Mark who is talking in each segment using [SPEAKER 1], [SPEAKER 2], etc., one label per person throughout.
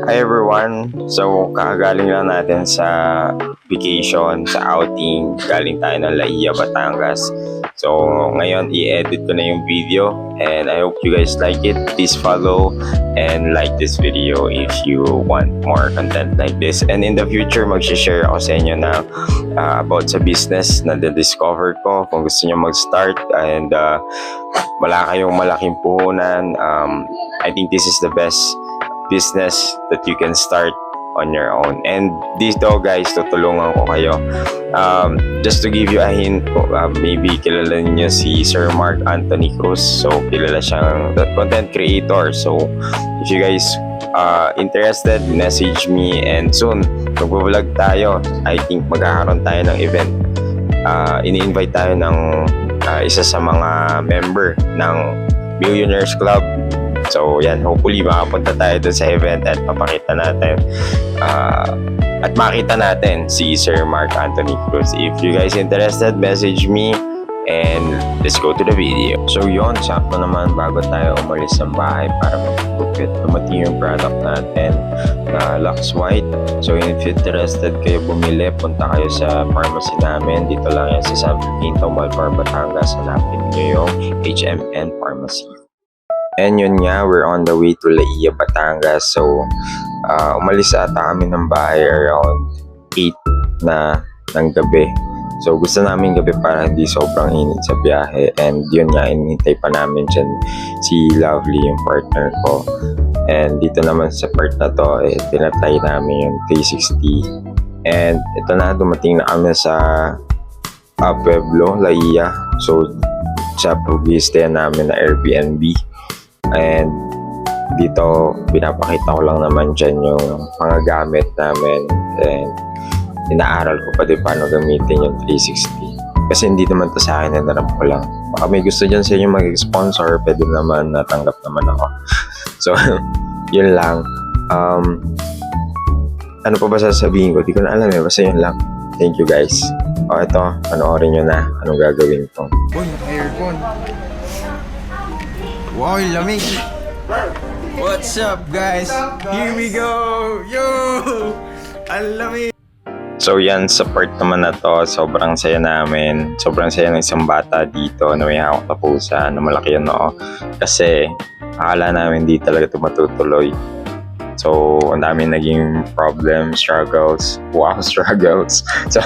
[SPEAKER 1] Hi everyone! So, kakagaling lang natin sa vacation, sa outing. Galing tayo ng Laia, Batangas. So, ngayon i-edit ko na yung video and I hope you guys like it. Please follow and like this video if you want more content like this. And in the future, mag-share ako sa inyo na about sa business na discover ko. Kung gusto nyo mag-start and wala kayong malaking puhunan, I think this is the best business that you can start on your own. And dito guys, tutulungan ko kayo. Just to give you a hint, maybe kilala niyo si Sir Mark Anthony Cruz. So kilala siyang content creator. So if you guys interested, message me and soon mag-vlog tayo. I think magkakaroon tayo ng event. Ini-invite tayo ng isa sa mga member ng Billionaires Club. So yan, hopefully makapunta tayo dun sa event at papakita natin at makita natin si Sir Mark Anthony Cruz. If you guys interested, message me and let's go to the video. So yun, sakto naman bago tayo umalis ng bahay para mag-bookit, dumating yung product natin na Lux White. So if interested kayo bumili, punta kayo sa pharmacy namin. Dito lang yan sa San Quinto, Malvar, Batangas. Hanapin nyo yung HMN Pharmacy. And yun nga, we're on the way to Laia, Batangas. So, umalis ata kami ng bahay around 8 na ng gabi. So, gusto namin gabi para hindi sobrang init sa biyahe. And yun nga, inintay pa namin dyan si Lovely, yung partner ko. And dito naman sa part na to, tinatry namin yung 360. And ito na, dumating na kami sa Pueblo, Laia. So, sa pag-stay namin na Airbnb. And dito pinapakita ko lang naman dyan yung mga gamit namin and inaaral ko pa din paano gamitin yung 360 kasi hindi naman to sa akin, nanarap ko lang. Baka may gusto dyan sa inyo mag-sponsor, pwede naman, natanggap naman ako. So yun lang. Ano pa ba sasabihin ko? Di ko na alam basta yun lang. Thank you guys. Ito, panoorin nyo na anong gagawin ko.
[SPEAKER 2] Aircon. Wow, lamig! What's up, guys? Here we go! Yo! Ang lamig!
[SPEAKER 1] So yan, sa part naman na to, sobrang saya namin. Sobrang saya ng isang bata dito na may hawak na pusa na malaki yun, no? Kasi akala namin di talaga ito matutuloy. So, ang dami naging problems, struggles. Wow, struggles. So,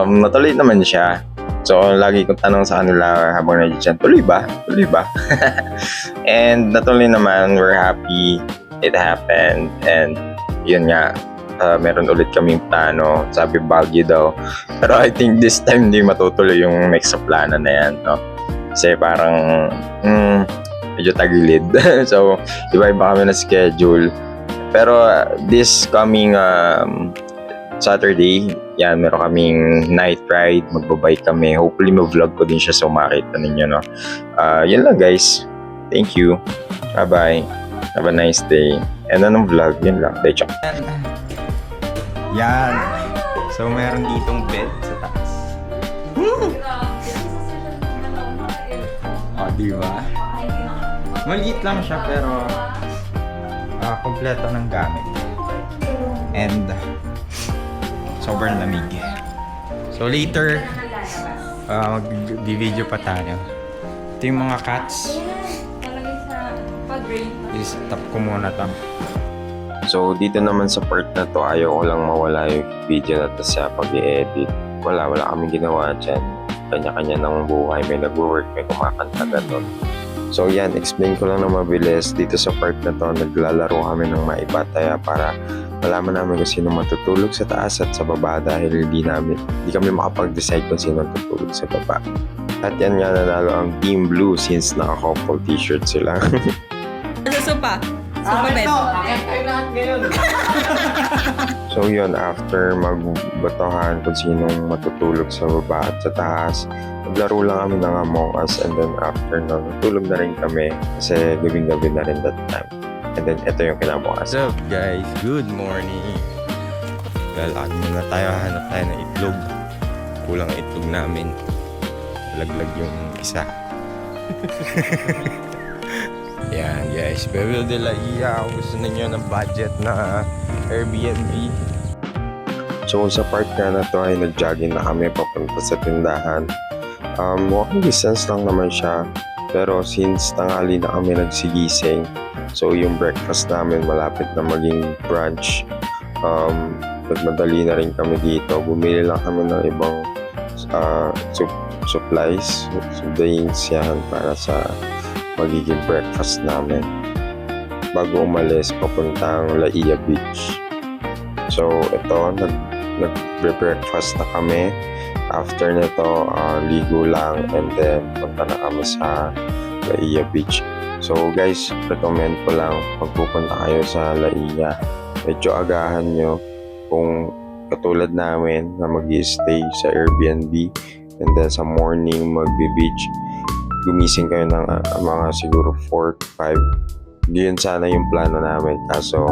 [SPEAKER 1] natuloy naman siya. So, lagi kong tanong sa kanila habang nandiyan, tuloy ba? Tuloy ba? And natuloy naman, we're happy it happened. And yun nga, meron ulit kaming plano. Sabi Baguio daw. Pero I think this time hindi matutuloy yung next sa plano na yan. No? Kasi parang medyo tagilid. So, iba-iba kami na schedule. Pero this coming Saturday, yan, meron kaming night ride, magbabike kami. Hopefully, mag-vlog ko din siya so makita ninyo, no? Yan lang, guys. Thank you. Bye-bye. Have a nice day. And anong vlog? Yun lang. Day,
[SPEAKER 2] Yan. So, meron ditong bed sa taas. Woo! Diba? Maliit lang siya pero kompleto ng gamit. And sobrang lamig. So later, mag-video pa tayo. Ito yung mga cats. I-stop ko muna to.
[SPEAKER 1] So, dito naman sa part na to, ayaw ko lang mawala yung video na to sa pag-i-edit. Wala kaming ginawa dyan. Kanya-kanya ng buhay. May nag-work, may kumakanta ganun. So yan, explain ko lang na mabilis. Dito sa part na to, naglalaro kami ng maipataya para malaman namin kung sino matutulog sa taas at sa baba dahil hindi kami makapag-decide kung sino tutulog sa baba. At yan nga, nanalo ang Team Blue since naka-couple t-shirt sila.
[SPEAKER 3] Supa bed.
[SPEAKER 1] So yun, after magbatohan kung sinong matutulog sa baba at sa taas, naglaro lang kami ng Among Us and then after nun, natulog na rin kami kasi gabing-gabi na rin that time. And then ito yung kinabukas.
[SPEAKER 2] What's up, guys? Good morning. Lalakad muna tayo, hanap tayo ng itlog. Kulang ang itlog namin. Laglag yung isa. Yan, guys. guys, Pueblo de la Ia. Kung gusto ninyo ng budget na Airbnb.
[SPEAKER 1] So sa part nga na to ay nag-jogging na kami papunta sa tindahan. Walking distance lang naman siya. Pero since tanghali na kami nagsigising, so yung breakfast namin malapit na maging brunch. Nagmadali na rin kami dito. Bumili lang kami ng ibang supplies, drinks yan para sa magiging breakfast namin bago umalis papuntang La Ia Beach. So ito, nag-breakfast na kami. After nito, ligo lang and then punta na kami sa La Ia Beach. So guys, recommend ko lang pagpupunta kayo sa La Ia, medyo agahan nyo kung katulad namin na mag-stay sa Airbnb and then sa morning magbe-beach. Gumising kayo ng mga siguro 4-5. Yun sana yung plano namin, kaso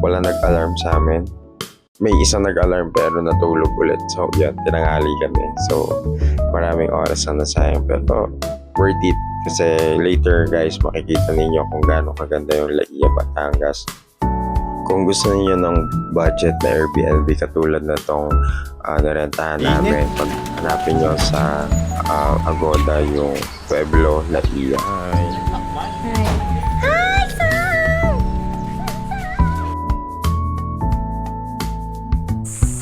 [SPEAKER 1] wala nag-alarm sa amin. May isang nag-alarm pero natulog ulit. So yan, tinanghali kami. So maraming oras na nasayang pero worth it. Kasi later guys, makikita ninyo kung gaano kaganda yung La Ia, Batangas. Kung gusto niyo ng budget na Airbnb katulad na tong narentahan namin, paghanapin nyo sa Agoda yung Pueblo La Ia.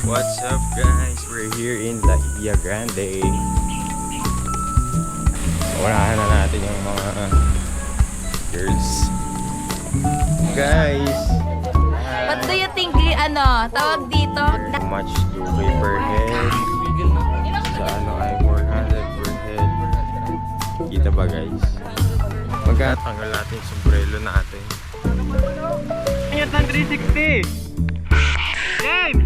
[SPEAKER 2] What's up guys? We're here in La Ia Grande. Unahan na natin yung mga girls. Guys!
[SPEAKER 4] What do you think, tawag dito?
[SPEAKER 2] How much to pay per head? Sa ano ay 400 per head. Kita ba guys? Magkatanggal natin yung sombrero natin. Ingat ng 360! Game!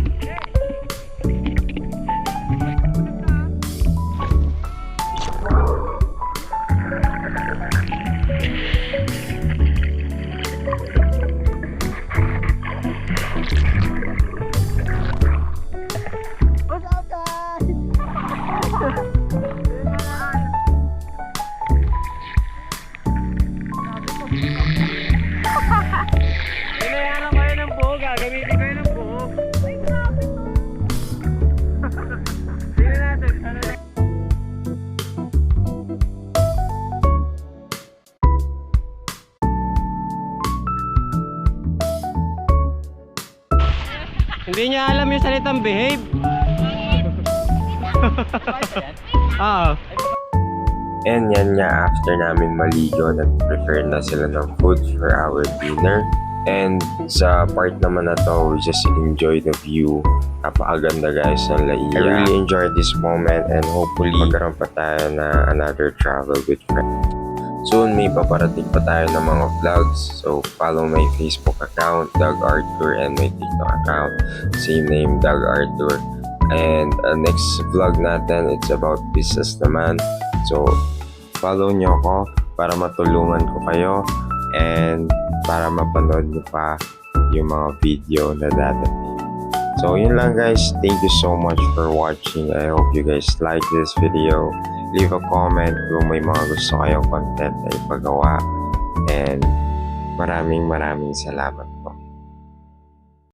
[SPEAKER 5] Hindi niya alam yung salitang behave. Oo.
[SPEAKER 1] And yan nga, after namin maligo, nag-prepare na sila ng food for our dinner. And sa part naman na to, we just enjoy the view. Napakaganda guys ng La Ia. I really enjoyed this moment and hopefully magkaroon pa tayo na another travel with friends. Soon may paparating pa tayo ng mga vlogs. So follow my Facebook account, Doug Arthur, and my TikTok account, same name, Doug Arthur. And next vlog natin, it's about business naman. So follow nyo ako para matulungan ko kayo and para mapanood nyo pa yung mga video na dadating. So yun lang guys, thank you so much for watching. I hope you guys like this video. Leave a comment kung may mga gusto kayong content na ipagawa. And maraming salamat.